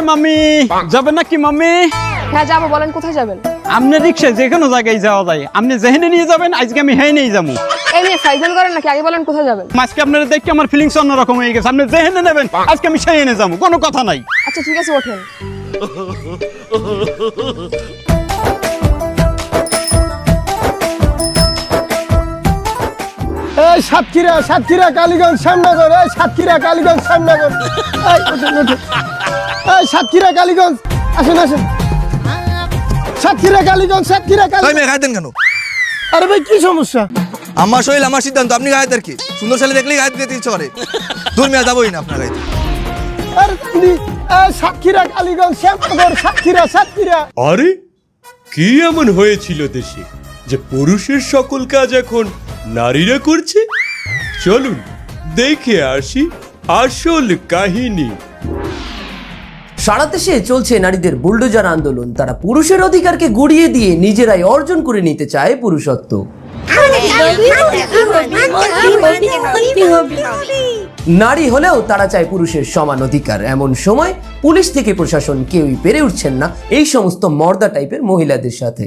মামি যাবেন নাকি মামি? হ্যাঁ যাবো, বলেন কোথায় যাবেন? আপনি রিক্সায় যে কোনো জায়গায় যাওয়া যায়, আপনি যেখানে নিয়ে যাবেন আজকে আমি হ্যাঁ নিয়ে যাবো। এই নিয়ে ফাইজল করেন নাকি, আগে বলেন কোথায় যাবেন? আজকে আপনারা দেখে আমার ফিলিংস অন্যরকম হয়ে গেছে। আপনি যেখানে নেবেন আজকে আমি সেই এনে যাবো, কোনো কথা নাই। আচ্ছা ঠিক আছে, ওঠেন। এই সাতক্ষীরা কালীগঞ্জ শ্যামনগর, এই সাতক্ষীরা কালীগঞ্জ শ্যামনগর, এই ওঠেন ওঠেন, এই সাতক্ষীরা কালীগঞ্জ, আসেন আসেন, সাতক্ষীরা কালীগঞ্জ। ভাই মেয়ে গায়ে দেন কেন? আরে ভাই কি সমস্যা? আমার শরীর আমার সিদ্ধান্ত, আপনি গায়ে দেন কি? সুন্দর ছেলে দেখলেই গায়ে দিতে ইচ্ছে করে। দূর মেয়ে যাবোই না আপনার গায়ে। আরে তুমি সাতক্ষীরা কালীগঞ্জ শ্যামনগর, সাতক্ষীরা। আরে কি এমন হয়েছিল দেশে যে পুরুষের সকল কাজ এখন নারীরা করছে? চলুন দেখে আসি আসল কাহিনী। সারা দেশে চলছে নারীদের বুলডোজার আন্দোলন। তারা পুরুষের অধিকারকে গুড়িয়ে দিয়ে নিজেরাই অর্জন করে নিতে চায় পুরুষত্ব। নারী হলেও তারা চায় পুরুষের সমান অধিকার। এমন সময় পুলিশ থেকে প্রশাসন কেউই পেরে উঠছেন না এই সমস্ত মর্দা টাইপের মহিলাদের সাথে।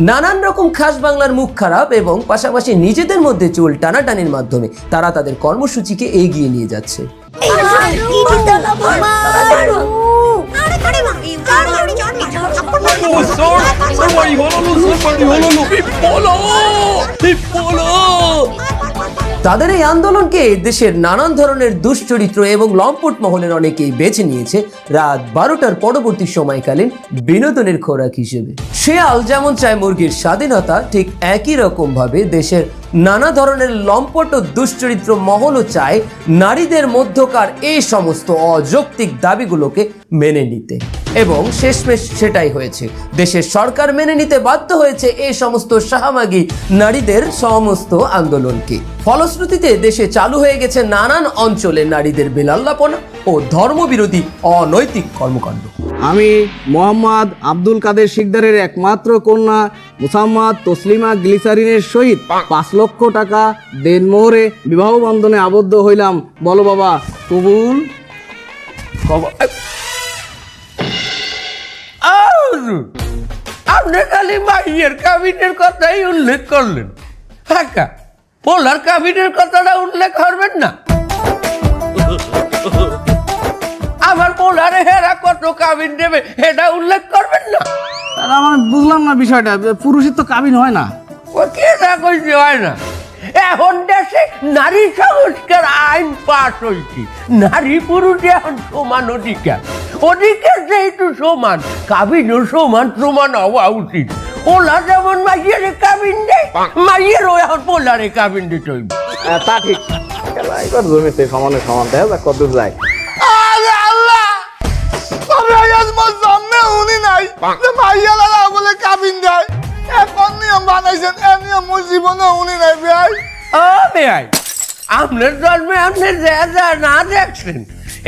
নানান রকম খাস বাংলার মুখ খারাপ এবং পাশাপাশি নিজেদের মধ্যে চুল টানাটানির মাধ্যমে তারা তাদের কর্মসূচিকে এগিয়ে নিয়ে যাচ্ছে। তাদের এই আন্দোলনকে দেশের নানান ধরনের দুশ্চরিত্র এবং লম্পট মহলের অনেকেই বেছে নিয়েছে রাত 12টার পরবর্তী সময়কালীন বিনোদনের খোরাক হিসেবে। শেয়াল যেমন চায় মুরগির স্বাধীনতা, ঠিক একই রকম ভাবে দেশের নানা ধরনের লম্পট ও দুশ্চরিত্র মহলও চায় নারীদের মধ্যকার এই সমস্ত অযৌক্তিক দাবিগুলোকে মেনে নিতে। এবং শেষমেশ সেটাই হয়েছে। দেশের সরকার মেনে নিতে বাধ্য হয়েছে এই সমস্ত সাহামাগী নারীদের সমস্ত আন্দোলনকে। ফলশ্রুতিতে দেশে চালু হয়ে গেছে নানান অঞ্চলে নারীদের বেলাল্লাপনা ও ধর্মবিরোধী অনৈতিক কর্মকাণ্ড। আমি মোহাম্মদ আব্দুল কাদের শিকদারের একমাত্র কন্যা মুসাম্মদ তসলিমা গ্লিসারিনের সহিত 5 লক্ষ টাকা দেনমোহরে বিবাহ বন্ধনে আবদ্ধ হইলাম। বলো বাবা কবুল? আপনি খালি মাইয়ের কাবিনের কথাই উল্লেখ করলেন, কাকা পোলার কাবিনের কথাটা উল্লেখ করবেন না? আমার পোলারে হেরা কত কাবিন দেবে এটা উল্লেখ করবেন না? আমার বুঝলাম না বিষয়টা, পুরুষের তো কাবিন হয় না। ও কে না কইতে হয় না? এখন দেশে নারী সংস্কার আইন পাস হয়েছে, নারী পুরুষ এখন সমান অধিকার। অধিকার যেহেতু সমান, কাবিনও সমান সমান হওয়া উচিত। পোলা যেমন মাইয়ের কাবিন দেয়, মাইয়েরও এখন পোলারে কাবিন দিতে হইবে। তা ঠিক, এবার জমিতে সমানে সমান দেখা যাক কত যায়। আরে আল্লাহ, তবে আজ মোর জন্মে উনি নাই যে মাইয়ালারা বলে কাবিন দেয়। এখন নিয়ম বানাইছেন, এ নিয়ম মোর জীবনে উনি নাই ভাই। ও বেআই, আপনার জন্মে আপনি যা যা না দেখছেন,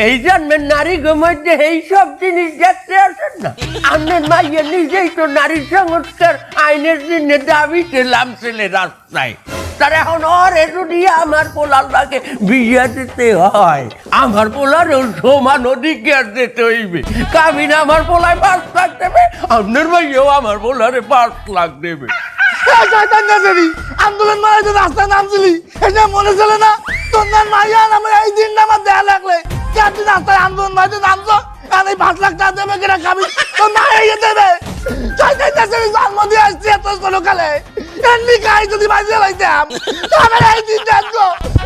এই জন্মের নারী মধ্যে এই সব জিনিস দেখতে আসেন না। আপনার মাইয়া নিজেই তো নারী সংস্কার আইনের জন্য দাবিতে নামছিলে রাস্তায়। তার এখন ওরে যদি আমার পোলারকে বিয়ে দিতে হয়, আমার পোলারও সমান অধিকার দিতে হইবে। কাবিন আমার পোলায় 5 লাখ দেবে, আপনার মাইয়াও আমার পোলারে 5 লাখ দেবে। আন্দোলন মানে তো রাস্তা নামছিলি, এটা মনে চলে না? তোর নাম মাইয়া নামে এই দিনটা আমার দেয়া লাগলে তুই রাস্তায় আন্দোলন মানে নামছো, আর এই 5 লাখ টাকা দেবে কিনা কাবিন তোর মাইয়া দেবে? জন্ম দিয়ে আসছি এত সকালে, এমনি গাই যদি বাজিয়ে লাইতাম তবে এই দিনটা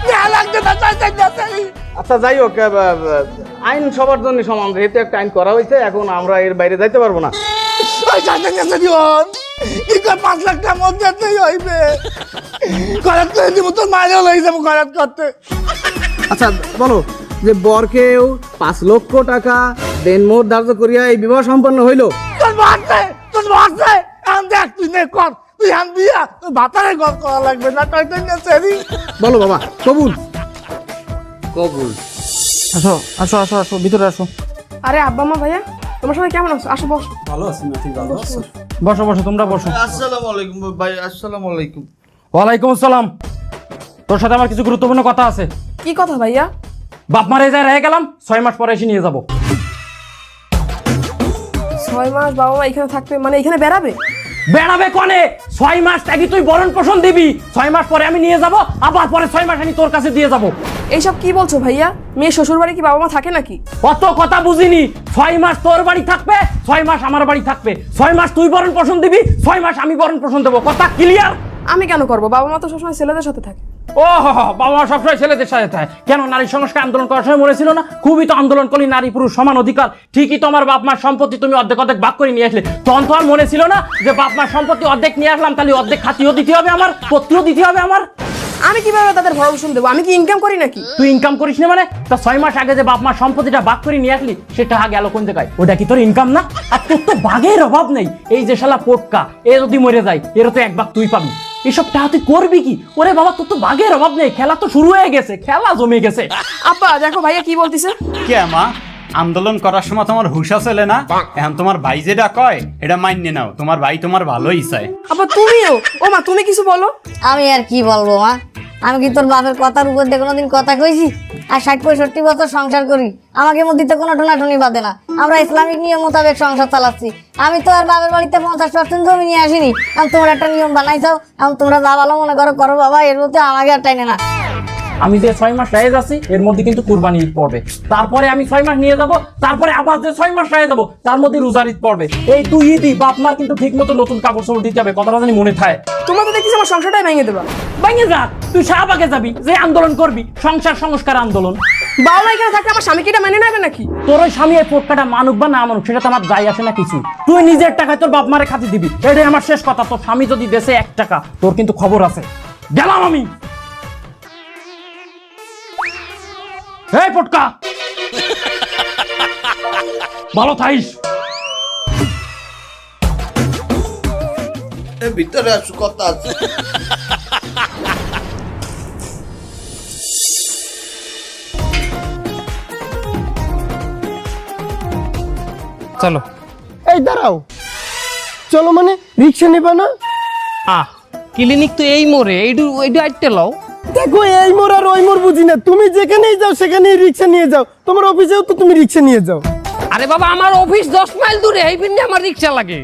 দেয়া লাগবে না। আচ্ছা যাই হোক, আইন সবার জন্য সমান, যেহেতু একটা আইন করা হয়েছে, এখন আমরা এর বাইরে যাইতে পারবো না। 5 লাখ টাকার মধ্যে হইবে, খরচ করে দিব, তোর মায়েরও লই যাবো খরচ করতে। আচ্ছা বলো যে বরকেও 5 লক্ষ টাকা দেনমোহর ধার্য করিয়া এই বিবাহ সম্পন্ন হইলো। তোর বাসে দেখ, তুই নে কর, তুই আন দিয়া তোর ভাতারে গল করা লাগবে না। বলো বাবা কবুল? কবুল। আসো আসো আসো আসো, ভিতরে আসো। আরে আব্বা মা ভাইয়া, তোমার সবাই কেমন আছো? আসো বসো। ভালো আছি না? ঠিক ভালো আছি। বসো বসো, তোমরা বসো। আসসালামু আলাইকুম ভাই। আসসালামু আলাইকুম। ওয়ালাইকুম আসসালাম। তোর সাথে আমার কিছু গুরুত্বপূর্ণ কথা আছে। কি কথা ভাইয়া? বাপ মারে যায় রেখে গেলাম, 6 মাস পরে এসে নিয়ে যাব। 6 মাস বাবা মা এখানে থাকবে, মানে এখানে বেড়াবে? বেড়াবে কনে? 6 মাস থাকি তুই বরণ পোষণ দিবি, 6 মাস পরে আমি নিয়ে যাব, আবার পরে 6 মাস আমি তোর কাছে দিয়ে যাব। এইসব কি বলছো ভাইয়া? মেয়ে শ্বশুর বাড়ি কি বাবা মা থাকে নাকি? অত কথা বুঝিনি। 6 মাস তোর বাড়ি থাকবে, 6 মাস আমার বাড়ি থাকবে, 6 মাস তুই বরণ পোষণ দিবি, 6 মাস আমি বরণ পোষণ দেবো। কথা ক্লিয়ার? আমি কেন করব? বাবা মা তো সবসময় ছেলেদের সাথে থাকে। ও বাবা সবসময় ছেলেদের সাথে থাকে কেন? নারী সংস্কার আন্দোলন করার সময় মনে ছিল না? খুবই তো আন্দোলন করলি, নারী পুরুষ সমান অধিকার। ঠিকই তো আমার বাপ মার সম্পত্তি তুমি অর্ধেক অর্ধেক ভাগ করে নিয়ে আসলে। তখন তো আর মনে ছিল না যে বাপ মার সম্পত্তি অর্ধেক নিয়ে আসলাম, তাহলে অর্ধেক খাতিও দিতে হবে আমার, পত্রিও দিতে হবে আমার। আমি কিভাবে তাদের ভরণ দেবো? আমি কি ইনকাম করি নাকি? তুই ইনকাম করিস না মানে? তা 6 মাস আগে যে বাপ মার সম্পত্তিটা ভাগ করে নিয়ে আসলি, সেটা গেল কোন জায়গায়? ওটা কি তোর ইনকাম না? আর তোর তো ভাগের অভাব নেই। এই যে শালা পোটকা, এ যদি মরে যায়, এর তো 1 ভাগ তুই পাবি। এসব টাকা তুই করবি কি? ওরে বাবা, তোর তো ভাগের অভাব নেই, খেলা তো শুরু হয়ে গেছে, খেলা জমে গেছে। আব্বা দেখো ভাইয়া কি বলতিছে। কে মা, আন্দোলন করার সময় তোমার হুশ আসলে না? এখন তোমার ভাই যেটা কয় এটা মান্য নাও, তোমার ভাই তোমার ভালোই চায়। আব্বা তুমিও? ও মা তুমি কিছু বলো। আমি আর কি বলবো মা, আমি কি তোর বাপের কথার উপর দিয়ে কোনোদিন কথা কইছি? আর 60-65 বছর সংসার করি, আমাকে মধ্যে তো কোনো ঠোনাঠুনি বাঁধে না। আমরা ইসলামিক নিয়ম মোতাবেক সংসার চালাচ্ছি। আমি তো আর বাপের বাড়িতে 50% জমি নিয়ে আসিনি। এখন তোমরা একটা নিয়ম বানাইছাও, এখন তোমরা যা ভালো মনে করো করো বাবা, এর মধ্যে আমাকে আর টাইনে না। আমি যে 6 মাস রায় যাচ্ছি, এর মধ্যে কিন্তু কুরবানি ঈদ পড়বে, তারপরে আমি 6 মাস নিয়ে যাব, তারপরে আবার যে 6 মাস রায় যাবো, তার মধ্যে রোজার ঈদ পড়বে। এই 2 ঈদই বাপ মার কিন্তু ঠিক মতো নতুন কাপড় চোপড় দিতে হবে, কথাটা জানি মনে থাকে। তোমরা তো দেখছি আমার সংসারটাই ভেঙে দেবা। ভেঙে যা, তুই শাহবাগে যাবি, যে আন্দোলন করবি, সংসার সংস্কার আন্দোলন। বাবা মা এখানে থাকলে আমার স্বামীকে এটা মেনে নেবে নাকি? তোর ওই স্বামী এই পোটকাটা মানুক বা না মানুক, সেটা তো আমার যাই আসে না কিছু। তুই নিজের টাকায় তোর বাপ মারে খাতি দিবি, এটাই আমার শেষ কথা। তোর স্বামী যদি দেশে 1 টাকা, তোর কিন্তু খবর আছে। গেলাম আমি। এই পোটকা, ভালো থাইস। ভিতরে আসু, কথা আছে। চলো। এই দাঁড়াও, চলো মানে রিক্সা নেবা না? ক্লিনিক তো এই মোড়ে, এইটু আইটে লও। দেখো এই মোড় আর ওই মোড় বুঝি না, তুমি যেখানেই যাও সেখানেই রিক্সা নিয়ে যাও। তোমার অফিসেও তো তুমি রিক্সা নিয়ে যাও। আরে বাবা, আমার অফিস 10 মাইল দূরে, এই পিনে আমার রিক্সা লাগে।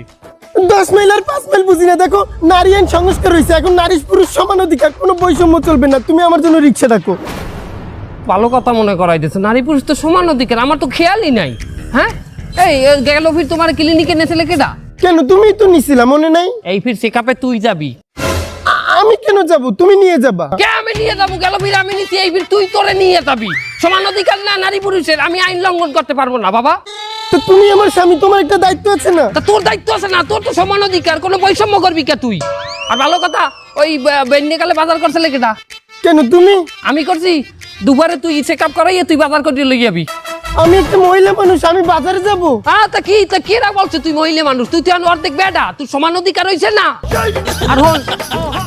10 মাইল আর 5 মাইল বুঝি না। দেখো নারী আইন সংস্কার হয়েছে, এখন নারী পুরুষ সমান অধিকার, কোনো বৈষম্য চলবে না। তুমি আমার জন্য রিক্সা ডাকো। ভালো কথা মনে করাই দিয়েছে, নারী পুরুষ তো সমান অধিকার, আমার তো খেয়ালই নাই। হ্যাঁ, এই গেল ফির তোমার ক্লিনিকে নেছিলে কেডা? কেন, তুমি তো নিছিলা, মনে নাই? এই ফির চেকআপে তুই যাবি। আমি কেন যাব? তুমি নিয়ে যাবা। কে আমি নিয়ে যাবো? গেল ফির আমি নিছি, এই ফির তুই তোরে নিয়ে যাবি। সমান অধিকার না নারী পুরুষের, আমি আইন লঙ্ঘন করতে পারবো না বাবা। তো তুমি আমার স্বামী, তোমার একটা দায়িত্ব আছে না? তা তোর দায়িত্ব আছে না? তোর তো সমান অধিকার, কোনো বৈষম্য করবি কে তুই? আর ভালো কথা, ওই বেন্যকালে বাজার করছিলে কেডা? কেন তুমি? আমি করছি। দুবারে তুই চেকআপ করাইয়ে তুই বাজার করে লই যাবি। আমি একটা মহিলা মানুষ, আমি বাজারে যাব। তা কেরা বলছে তুই মহিলা মানুষ? তুই তো অর্ধেক বেডা, তুই সমান অধিকার হইছে না? আর হন,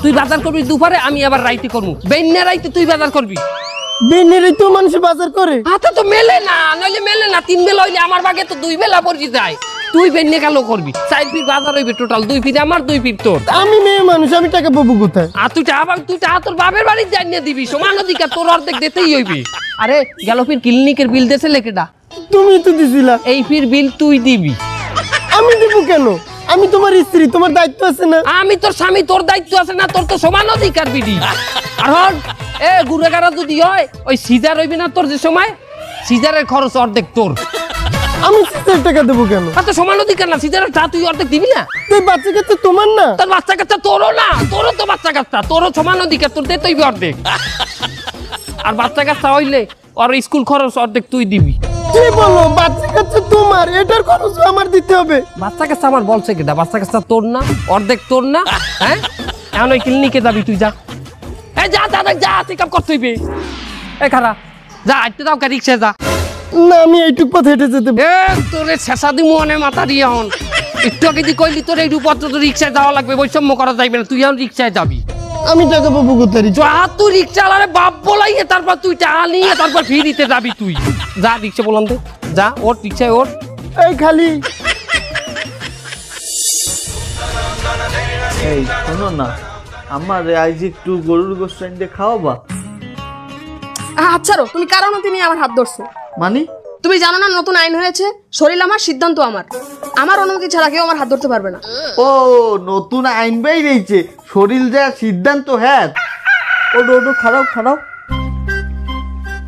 তুই বাজার করবি দুপুরে, আমি আবার রাইতে করবো। বেন্যা রাইতে তুই বাজার করবি। বেন্যেরই তো মানুষ বাজার করে। তা তো মেলে না, নইলে মেলে না। 3 বেলা হইলে আমার বাগে তো 2 বেলা পড়ি যায়। তুই বেন্যা কালো করবি, 4 ফিট বাজার হইবে টোটাল, 2 ফিট আমার 2 ফিট তোর। আমি মেয়ে মানুষ, আমি টাকা পাবো কোথায়? আর তুই টাকা তোর বাপের বাড়ি জানিয়ে দিবি। সমান অধিকার, তোর অর্ধেক দিতেই হইবে। আরে গেল ফির ক্লিনিকের বিল দেছে লেকেটা? তুমি তো দিছিলা। এই ফির বিল তুই দিবি। আমি দেবো কেন? আমি তোমার স্ত্রী, তোমার দায়িত্ব আছে না? আমি তোর স্বামী, তোর দায়িত্ব আছে না? তোর তো সমান অধিকার বিধি। আর হন, গুড়েগাড়া যদি হয়, ওই সিজার হইবি না তোর যে সময়, সিজারের খরচ অর্ধেক তোর। আমি সিজার টাকা দেবো কেন? আর তো সমান অধিকার না, সিজারের টা তুই অর্ধেক দিবি না? তুই বাচ্চা কাচ্চা তোমার না? তোর বাচ্চা কাচ্চা তোরও না, তোরও তো বাচ্চা কাচ্চা, তোরও সমান অধিকার, তোর দে তুই অর্ধেক। আর বাচ্চা কাচ্চা হইলে ওর স্কুল খরচ অর্ধেক তুই দিবি। কি বলো, বাচ্চা কাচ্চা তোমার, এটার খরচ আমার দিতে হবে? বাচ্চা কাচ্চা আমার বলছে কেটা? বাচ্চা কাচ্চা তোর না, অর্ধেক তোর না? হ্যাঁ, এখন ওই ক্লিনিকে যাবি তুই, যা। যা চেকআপ করতে হইবে। খারা যা, আইতে দাও রিক্সা যা। না, আমি এইটুক পথ হেঁটে যেতে। তোরে শেষা দি মনে মাথা দিয়ে হন, একটু আগে দি কইলি তোর এইটু পত্র তো রিক্সায় যাওয়া লাগবে, বৈষম্য করা যাইবে না। তুই এখন রিক্সায় যাবি। আমি টাকা পাবো কোথায়? যা, তুই রিক্সা আলারে বাপ বলাইয়ে তারপর তুই টাকা নিয়ে তারপর ফিরিতে যাবি তুই। যা, রিক্সা বললাম তো, যা ওর রিক্সায় ওর। এই খালি এই শোনো না, আমার আজ একটু গরুর গোশত এনে খাওয়াবা? আচ্ছা রো, তুমি কার অনুমতি নিয়ে আমার হাত ধরছো? মানে তুমি জানো না নতুন আইন হয়েছে, শরীর আমার সিদ্ধান্ত আমার। আমার অনুমতি ছাড়া কেউ আমার হাত ধরতে পারবে না। ও নতুন আইন বেরিয়েছে, শরীর যা সিদ্ধান্ত। হ্যাঁ ওটো ওটো খারাপ খারাপ।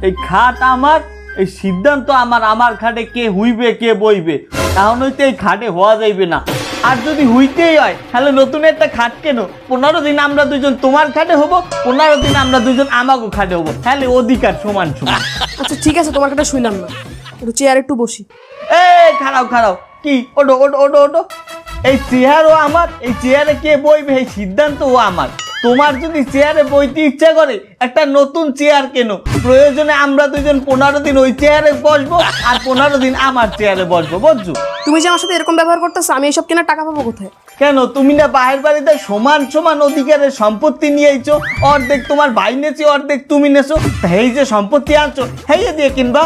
এই খাট আমার, এই সিদ্ধান্ত আমার। আমার খাটে কে হুইবে কে বইবে, এখন হইতে এই খাটে হওয়া যাইবে না। আর যদি হইতেই হয় তাহলে নতুন একটা খাট কেন? 15 দিন আমরা দুজন তোমার খাটে হবো, 15 দিন আমরা দুজন আমাকে খাটে হবো, তাহলে অধিকার সমান সমান। আচ্ছা ঠিক আছে, তোমার কাছে শুইলাম না, একটু চেয়ার একটু বসি। এই খারাপ খারাপ কি? ওটো ওটো ওটো ওটো। এই চেয়ারও আমার, এই চেয়ারে কে বইবে এই সিদ্ধান্তও আমার। তোমার যদি চেয়ারে বইতে ইচ্ছা করে একটা নতুন চেয়ার কেন, প্রয়োজনে আমরা দুজন 15 দিন ওই চেয়ারে বসবো আর 15 দিন আমার চেয়ারে বসবো, বুঝছো? তুমি যে আমার সাথে এরকম ব্যবহার করতেছো, আমি এইসব কেনার টাকা পাবো কোথায়? কেন তুমি না বাহির বাড়িতে সমান সমান অধিকারের সম্পত্তি নিয়েছো? অর্ধেক তোমার ভাই নেছে, অর্ধেক তুমি নেছো, এই যে সম্পত্তি আনছো হেই দিয়ে কিনবা।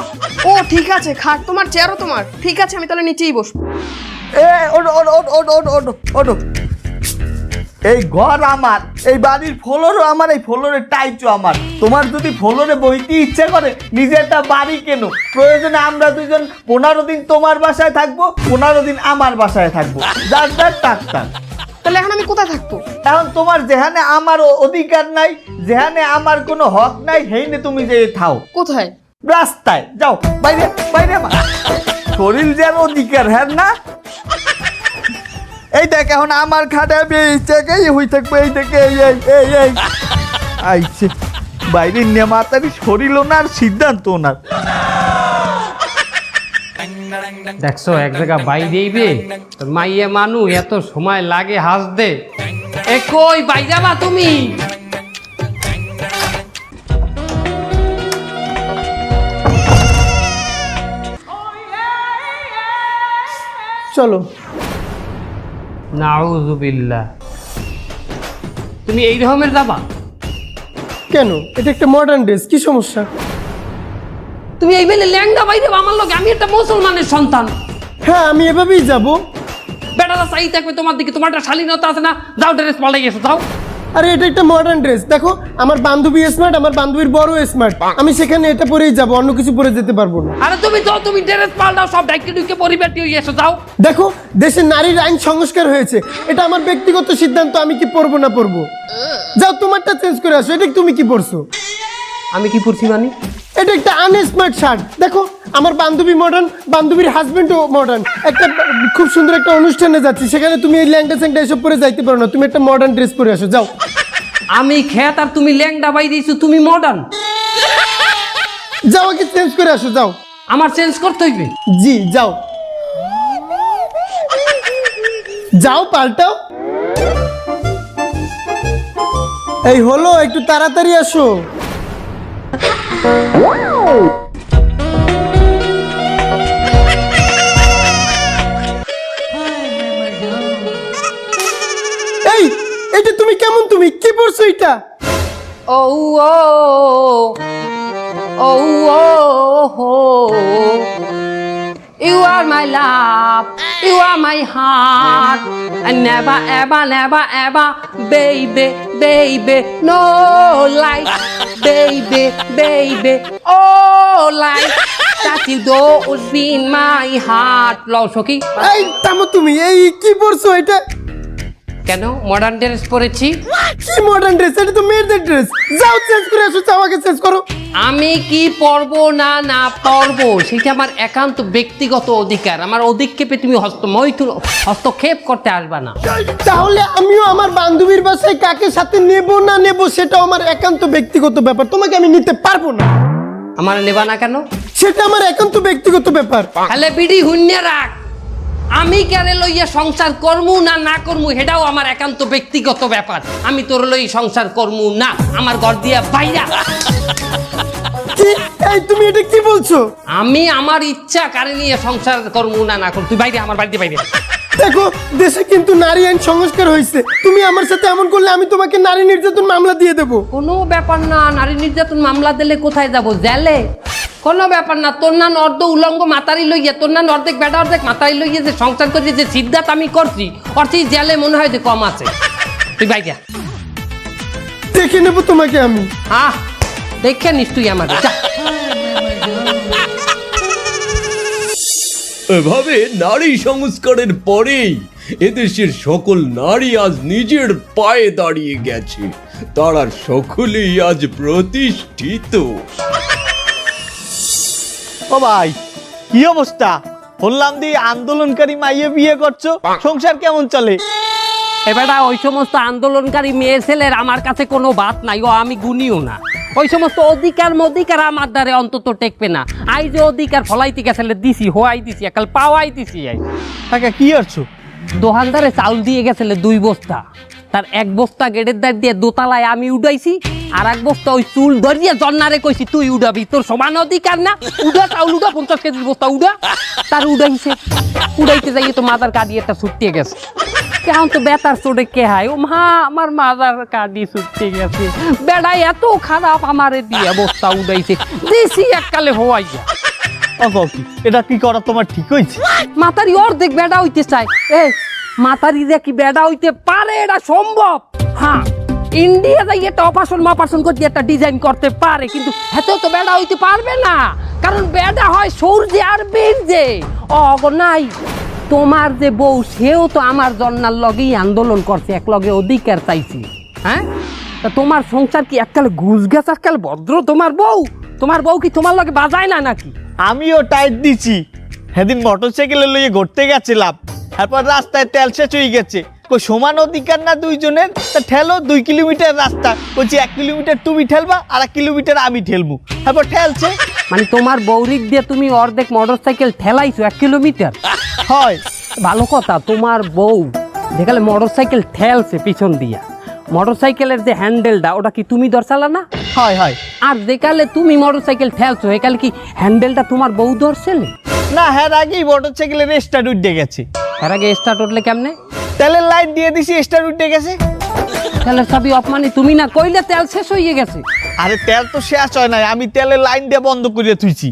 ও ঠিক আছে, খাট তোমার, চেয়ারও তোমার, ঠিক আছে আমি তাহলে নিচেই বসবো। ওটো ওটো ওটো ওটো ওটো ওটো ওটো। এই ঘর আমার, এই বাড়ির ফ্লোরও আমার, এই ফ্লোরের টাইচও আমার। তোমার যদি ফ্লোরে বইতে ইচ্ছে করে নিজে একটা বাড়ি কেন, প্রয়োজনে আমরা দুজন 15 দিন তোমার বাসায় থাকবো, 15 দিন আমার বাসায় থাকবো, যার যার টাকটাক। তাহলে এখন আমি কোথায় থাকবো? এখন তোমার যেখানে আমার অধিকার নাই, যেখানে আমার কোনো হক নাই, হেইনে তুমি যে থাও। কোথায়? রাস্তায় যাও, বাইরে বাইরে। শরীর যার অধিকার, হ্যাঁ না? এই দেখ এখন আমার খাটে এই হই থাকবো, এই থেকে এই এই এই এই আইছে বাইরে নিয়ে মাতারি শরীর ওনার, সিদ্ধান্ত ওনার। দেখছো এক জায়গা বাই দিইবে তোর মাইয়ে মানু এত সময় লাগে হাসতে। এ কই বাই যাবা তুমি? চলো। নাউজুবিল্লাহ, তুমি এই রকমের যাবা? কেন? এটা একটা মডার্ন ড্রেস, কি সমস্যা? তুমি এই বেলে ল্যাংদা বাইরে আমার লোক, আমি একটা মুসলমানের সন্তান। হ্যাঁ আমি এভাবেই যাব। বেটারা চাই থাকবে তোমার দিকে, তোমার একটা শালীনতা আছে না? যাও ড্রেস পাল্টাই গেছো, যাও। আরে এটা একটা মডার্ন ড্রেস, দেখো আমার বান্ধবী স্মার্ট, আমার বান্ধবীর বড় স্মার্ট, আমি সেখানে এটা পরেই যাব, অন্য কিছু পরে যেতে পারবো না। আরে তুমি যাও, তুমি ড্রেস পাল্টাও, সব ডাইকে ডুইকে পরিবারটি হয়ে এসো, যাও। দেখো দেশে নারীর আইন সংস্কার হয়েছে, এটা আমার ব্যক্তিগত সিদ্ধান্ত, আমি কি পরবো না পরবো। যাও তোমারটা চেঞ্জ করে আসো। এটা তুমি কি পরছো? আমি কি পড়ছি মানে? এটা একটা আনস্মার্ট শার্ট। দেখো আমার বান্ধবী মডার্ন, বান্ধবীর হাজবেন্ডও মডার্ন, একটা খুব সুন্দর একটা অনুষ্ঠানে যাচ্ছি, সেখানে তুমি এই ল্যাংটা স্যাংটা এসব পরে যাইতে পারো না, তুমি একটা মডার্ন ড্রেস পরে আসো, যাও। আমি খেত আর তুমি ল্যাংডা বাই দিয়েছো, তুমি মডার্ন। যাও আগে চেঞ্জ করে আসো, যাও। আমার চেঞ্জ করতে হইবে? জি যাও যাও, পাল্টাও। এই হলো, একটু তাড়াতাড়ি আসো। এই এটা তুমি কেমন, তুমি কি পড়ছো এটা? ও ও ও ও You are my love, you are my heart, and never, ever, never, ever, baby, baby, no life, baby, baby, oh life, that you don't be in my heart. লও সখী। এই থামো তুমি, এই কি পড়ছো এটা? কেন মডার্ন ড্রেস পরেছি? কি মডার্ন ড্রেস? এটা তো মেয়েদের ড্রেস। যাও চেঞ্জ করে আসো, যাও আগে চেঞ্জ করো। আমি কি পরবো না না পরবো সেটা আমার একান্ত ব্যক্তিগত অধিকার। আমার অধিক্ষেপে তুমি হস্তক্ষেপ করতে আসবা না। তাহলে আমিও আমার বান্ধবীর বাসায় কাকে সাথে নেব না নেব সেটা আমার একান্ত ব্যক্তিগত ব্যাপার, তোমাকে আমি নিতে পারবো না। আমার নেবা না কেন? সেটা আমার একান্ত ব্যক্তিগত ব্যাপার। তাহলে বিড়ি হুন্যে রাখ, আমি কেন লইয়া সংসার করমু না না করমু সেটাও আমার একান্ত ব্যক্তিগত ব্যাপার। আমি তোর লই সংসার করমু না, আমার ঘর দিয়া বাইরা। কি? এই তুমি এটা কি বলছো? আমি আমার ইচ্ছা কারে নিয়ে সংসার করমু না না করমু, তুই বাইরে, আমার বাড়িতে বাইরে। দেখো দেশে কিন্তু নারী আইন সংস্কার হয়েছে, তুমি আমার সাথে এমন করলে আমি তোমাকে নারী নির্যাতন মামলা দিয়ে দেবো। কোনো ব্যাপার না, নারী নির্যাতন মামলা দিলে কোথায় যাব? জেলে। কোনো ব্যাপার না, তোর নান অর্ধ উলঙ্গ মাতারি লইয়া, তোর নান অর্ধেক বেটা অর্ধেক মাতারি লইয়া যে সংসার করি, যে সিদ্ধান্ত আমি করছি, অর্থে জেলে মনে হয় যে কম আছে। তুই বাইরে। দেখে নেবো তোমাকে আমি। আহ দেখে নিস তুই আমার যা। এভাবে নারী সংস্কারের পরেই এদেশের সকল নারী আজ নিজের পায়ে দাঁড়িয়ে গেছে, তারা সকলেই আজ প্রতিষ্ঠিত। ও ভাই কি অবস্থা? বললাম দি আন্দোলনকারী মাইয়ে বিয়ে করছো, সংসার কেমন চলে? এবারে ওই সমস্ত আন্দোলনকারী মেয়ে ছেলের আমার কাছে কোনো বাত নাই, ও আমি গুনিও না। ওই সমস্ত অধিকার আমার দ্বারে অন্তত টেকবে না। আই যে অধিকার ফলাইতে গেছে দিছি, হোয়াই দিছি, একাল পাওয়াই দিছি। টাকা কি করছো? দোকানদারে চাউল দিয়ে গেছিল 2 বস্তা, তার 1 বস্তা গেটের দ্বার দিয়ে দোতলায় আমি উঠাইছি, আর 1 বস্তা ওই চুল ধরিয়ে জন্নারে কইছি তুই উঠাবি, তোর সমান অধিকার না, উঠা চাউল উঠা, 50 কেজির বস্তা উঠা। তার উঠাইছে, উঠাইতে যাইয়ে তো মাথার কাঁদি একটা ছুটিয়ে গেছে। এখন তো বেতার চোটে কে হায়, ও মা আমার মাথার কাঁদি ছুটতে গেছে। বেড়াই এত খারাপ আমারে দিয়ে বস্তা উঠাইছে, দিছি এককালে হওয়াইয়া। এটা কি করা তোমার ঠিক হয়েছে? মাতারি অর্ধেক বেড়া হইতে চায়, মাতারি যে কি বেড়া হইতে পারে এটা সম্ভব। হ্যাঁ, ইন্ডিয়া যাই একটা অপারেশন করতে একটা ডিজাইন করতে পারে, কিন্তু এত তো বেড়া হইতে পারবে না, কারণ বেড়া হয় সূর্যে আর বীর্যে। নাই তোমার যে বউ, সেও তো আমার জন্নার লগেই আন্দোলন করছে, এক লগে অধিকার চাইছি। হ্যাঁ, তা তোমার সংসার কি এককালে ঘুষ গেছে, এককালে ভদ্র তোমার বউ কি তোমার লগে বাজায় না নাকি? আমিও টাইট দিছি, সেদিন মোটরসাইকেলে লইয়ে ঘুরতে গেছিলাম, তারপর রাস্তায় তেল শেষ হয়ে গেছে। কই সমান অধিকার না দুইজনের? তা ঠেলো 2 কিলোমিটার রাস্তা, বলছি 1 কিলোমিটার তুমি ঠেলবা আর 1 কিলোমিটার আমি ঠেলবো, তারপর ঠেলছে। মানে তোমার বৌরিক দিয়ে তুমি অর্ধেক মোটরসাইকেল ঠেলাইছো 1 কিলোমিটার? হয়, ভালো কথা। তোমার বউ যেখানে মোটরসাইকেল ঠেলছে পিছন দিয়া, মোটরসাইকেলের যে হ্যান্ডেলটা ওটা কি তুমি ধরছালা না? হয় হয়। আর যেকালে তুমি মোটরসাইকেল ঠেলছো একালে কি হ্যান্ডেলটা তোমার বউ ধরছিলে? না, হ্যাঁ আগেই মোটরসাইকেলের স্টার্ট উঠে গেছে। এর আগে স্টার্ট উঠলে কেমনে? তেলের লাইট দিয়ে দিছি, স্টার্ট উঠে গেছে। তেলের চাবি অপমানি তুমি না কইলে তেল শেষ হয়ে গেছে। আরে তেল তো শেষ হয় নাই, আমি তেলের লাইন দিয়ে বন্ধ করে থুইছি।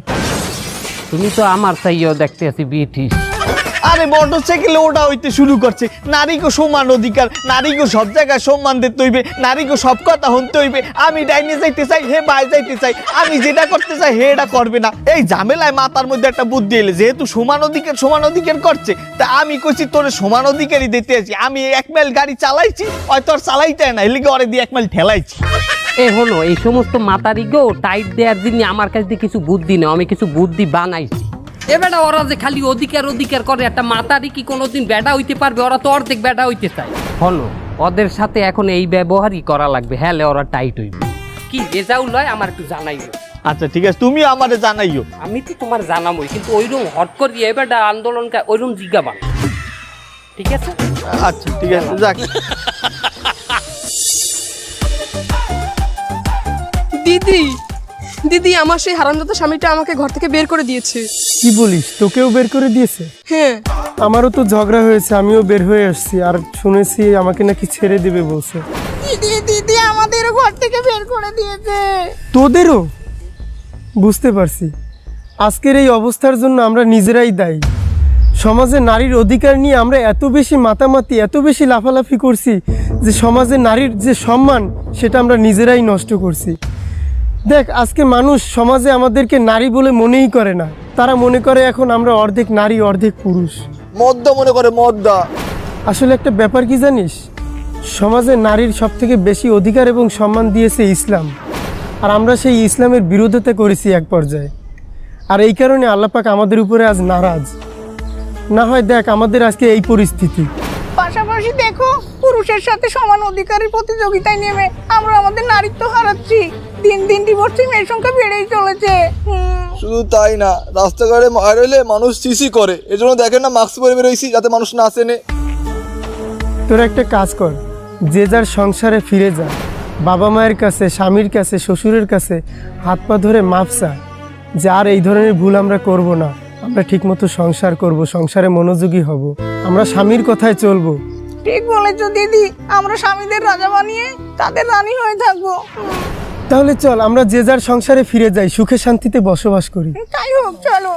তুমি তো আমার চাইও দেখতে আছি ব্রিটিশ। আরে মোটরসাইকেলে ওটা হইতে শুরু করছে, নারীকে সমান অধিকার, নারীকে সব জায়গায় সম্মান দিতে হইবে, নারীকে সব কথা শুনতে হইবে। আমি ডাইনে যাইতে চাই, হে বাই যাইতে চাই, আমি যেটা করতে চাই হে এটা করবে না। এই ঝামেলায় মাথার মধ্যে একটা বুদ্ধি এলে, যেহেতু সমান অধিকার করছে, তা আমি কইছি তোর সমান অধিকারই দিতে আছি। আমি 1 মাইল গাড়ি চালাইছি, হয়তো আর চালাইতে না, এলিগে ওরে দিয়ে 1 মাইল ঠেলাইছি। হলো এই সমস্ত মাতারি গো টাইট দেওয়ার জন্য আমার কাছে কিছু বুদ্ধি নেই, আমি কিছু বুদ্ধি বানাইছি। বেটা ওরা যে খালি অধিকার করে, একটা মাতারি কি কোনোদিন বেটা হইতে পারবে? ওরা তো অর্ধেক বেটা হইতে চায়। হলো ওদের সাথে এখন এই ব্যবহারই করা লাগবে, হ্যাঁ ওরা টাইট হইবে। কি রেজাউল হয় আমার একটু জানাইও। আচ্ছা ঠিক আছে, তুমি আমারে জানাইও। আমি তো তোমার জানাবোই, কিন্তু ওইরকম হট করি এবারটা আন্দোলনটা ওইরকম জিজ্ঞাবান, ঠিক আছে? আচ্ছা ঠিক আছে, যাক। দিদি আমার সেই হারামজাদা স্বামীটা আমাকে ঘর থেকে বের করে দিয়েছে। কি বলিস, তোকেও বের করে দিয়েছে? হ্যাঁ, আমারও তো ঝগড়া হয়েছে, আমিও বের হয়ে আসছি, আর শুনেছি আমাকে নাকি ছেড়ে দিবে বলছে। দিদি আমাদেরও ঘর থেকে বের করে দিয়েছে। তোদেরও? বুঝতে পারছি, আজকের এই অবস্থার জন্য আমরা নিজেরাই দায়ী। সমাজে নারীর অধিকার নিয়ে আমরা এত বেশি মাতামাতি, এত বেশি লাফালাফি করছি যে সমাজে নারীর যে সম্মান সেটা আমরা নিজেরাই নষ্ট করছি। দেখ, আজকে মানুষ সমাজে আমাদেরকে নারী বলে মনেই করে না, তারা মনে করে এখন আমরা অর্ধেক নারী অর্ধেক পুরুষ, মদ্দা মনে করে, মদ্দা। আসলে একটা ব্যাপার কি জানিস, সমাজে নারীর সবথেকে বেশি অধিকার এবং সম্মান দিয়েছে ইসলাম, আর আমরা সেই ইসলামের বিরোধিতা করেছি এক পর্যায়ে, আর এই কারণে আল্লাহ পাক আমাদের উপরে আজ নারাজ। না হয় দেখ আমাদের আজকে এই পরিস্থিতি। পাশাপাশি দেখো, পুরুষের সাথে সমান অধিকারের প্রতিযোগিতায় নেমে আমরা আমাদের নারীত্ব হারাচ্ছি। দিন দিন ডিভোর্সি মেয়ের সংখ্যা বেড়েই চলেছে। শুধু তাই না, রাস্তাঘাটে মার হইলে মানুষ সিসি করে, এজন্য দেখেন না মাস্ক পরে বেরোইছি যাতে মানুষ না চেনে। তোরা একটা কাজ কর, যে যার সংসারে ফিরে যা, বাবা মায়ের কাছে, স্বামীর কাছে, শ্বশুরের কাছে হাত পা ধরে মাপ চা যে আর এই ধরনের ভুল আমরা করব না, আমরা ঠিকমতো সংসার করব, সংসারে মনোযোগী হব, আমরা স্বামীর কথায় চলবো। ঠিক বলেছো দিদি, আমরা স্বামীদের রাজা বানিয়ে তাদের রানী হয়ে থাকবো। তাহলে চল আমরা যে যার সংসারে ফিরে যাই, সুখে শান্তিতে বসবাস করি। তাই হোক, চলো।